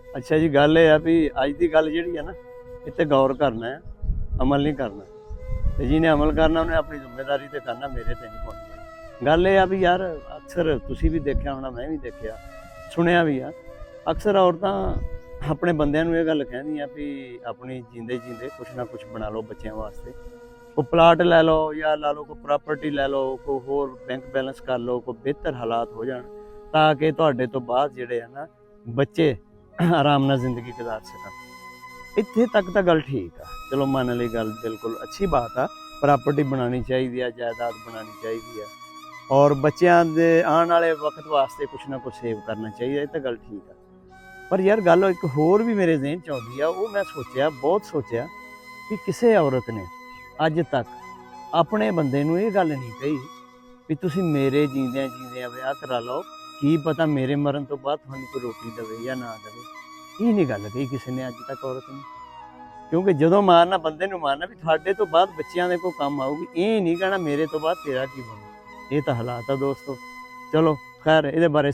ਅੱਛਾ ਜੀ, ਗੱਲ ਇਹ ਆ ਵੀ ਅੱਜ ਦੀ ਗੱਲ ਜਿਹੜੀ ਆ ਨਾ, ਇਹ ਤੇ ਗੌਰ ਕਰਨਾ ਹੈ, ਅਮਲ ਨਹੀਂ ਕਰਨਾ। ਤੇ ਜਿਹਨੇ ਅਮਲ ਕਰਨਾ ਉਹਨੇ ਆਪਣੀ ਜ਼ਿੰਮੇਵਾਰੀ ਤੇ ਕਰਨਾ, ਮੇਰੇ ਤੇ ਨਹੀਂ ਪਾਉਣੀ। ਗੱਲ ਇਹ ਆ ਵੀ ਯਾਰ, ਅਕਸਰ ਤੁਸੀਂ ਵੀ ਦੇਖਿਆ ਹੋਣਾ, ਮੈਂ ਵੀ ਦੇਖਿਆ ਸੁਣਿਆ ਵੀ ਆ, ਅਕਸਰ ਔਰਤਾਂ ਆਪਣੇ ਬੰਦਿਆਂ ਨੂੰ ਇਹ ਗੱਲ ਕਹਿੰਦੀਆਂ ਵੀ ਆਪਣੀ ਜੀਂਦੇ ਜੀਂਦੇ ਕੁਛ ਨਾ ਕੁਛ ਬਣਾ ਲਓ ਬੱਚਿਆਂ ਵਾਸਤੇ। ਕੋਈ ਪਲਾਟ ਲੈ ਲਓ ਜਾਂ ਲਾ ਲਓ ਕੋਈ ਪ੍ਰਾਪਰਟੀ ਲੈ ਲਓ, ਕੋਈ ਹੋਰ ਬੈਂਕ ਬੈਲੈਂਸ ਕਰ ਲਓ, ਕੋਈ ਬਿਹਤਰ ਹਾਲਾਤ ਹੋ ਜਾਣ ਤਾਂ ਕਿ ਤੁਹਾਡੇ ਤੋਂ ਬਾਅਦ ਜਿਹੜੇ ਆ ਨਾ ਬੱਚੇ ਆਰਾਮ ਨਾਲ ਜ਼ਿੰਦਗੀ ਗੁਜ਼ਾਰ ਸਕਣ। ਇੱਥੇ ਤੱਕ ਤਾਂ ਗੱਲ ਠੀਕ ਆ, ਚਲੋ ਮੰਨ ਲਈ ਗੱਲ, ਬਿਲਕੁਲ ਅੱਛੀ ਬਾਤ ਆ। ਪ੍ਰਾਪਰਟੀ ਬਣਾਉਣੀ ਚਾਹੀਦੀ ਆ, ਜਾਇਦਾਦ ਬਣਾਉਣੀ ਚਾਹੀਦੀ ਆ, ਔਰ ਬੱਚਿਆਂ ਦੇ ਆਉਣ ਵਾਲੇ ਵਕਤ ਵਾਸਤੇ ਕੁਛ ਨਾ ਕੁਛ ਸੇਵ ਕਰਨਾ ਚਾਹੀਦਾ, ਇਹ ਤਾਂ ਗੱਲ ਠੀਕ ਆ। ਪਰ ਯਾਰ ਗੱਲ ਇੱਕ ਹੋਰ ਵੀ ਮੇਰੇ ਜ਼ਿਹਨ 'ਚ ਆਉਂਦੀ ਆ, ਉਹ ਮੈਂ ਸੋਚਿਆ, ਬਹੁਤ ਸੋਚਿਆ ਕਿ ਕਿਸੇ ਔਰਤ ਨੇ ਅੱਜ ਤੱਕ ਆਪਣੇ ਬੰਦੇ ਨੂੰ ਇਹ ਗੱਲ ਨਹੀਂ ਕਹੀ ਵੀ ਤੁਸੀਂ ਮੇਰੇ ਜੀਂਦਿਆਂ ਜੀਂਦਿਆਂ ਵਿਆਹ ਕਰਾ ਲਓ, ਕੀ ਪਤਾ ਮੇਰੇ ਮਰਨ ਤੋਂ ਬਾਅਦ ਤੁਹਾਨੂੰ ਕੋਈ ਰੋਟੀ ਦੇਵੇ ਜਾਂ ਨਾ ਦੇਵੇ। ਇਹ ਨਹੀਂ ਗੱਲ ਕਹੀ ਕਿਸੇ ਨੇ ਅੱਜ ਤੱਕ ਔਰਤ ਨੂੰ। ਕਿਉਂਕਿ ਜਦੋਂ ਮਾਰਨਾ ਬੰਦੇ ਨੂੰ ਮਾਰਨਾ ਵੀ ਤੁਹਾਡੇ ਤੋਂ ਬਾਅਦ ਬੱਚਿਆਂ ਦੇ ਕੋਈ ਕੰਮ ਆਊਗੀ, ਇਹ ਨਹੀਂ ਕਹਿਣਾ ਮੇਰੇ ਤੋਂ ਬਾਅਦ ਤੇਰਾ ਕੀ ਬਣੂ। ਇਹ ਤਾਂ ਹਾਲਾਤ ਆ ਦੋਸਤੋ। ਚਲੋ ਖੈਰ, ਇਹਦੇ ਬਾਰੇ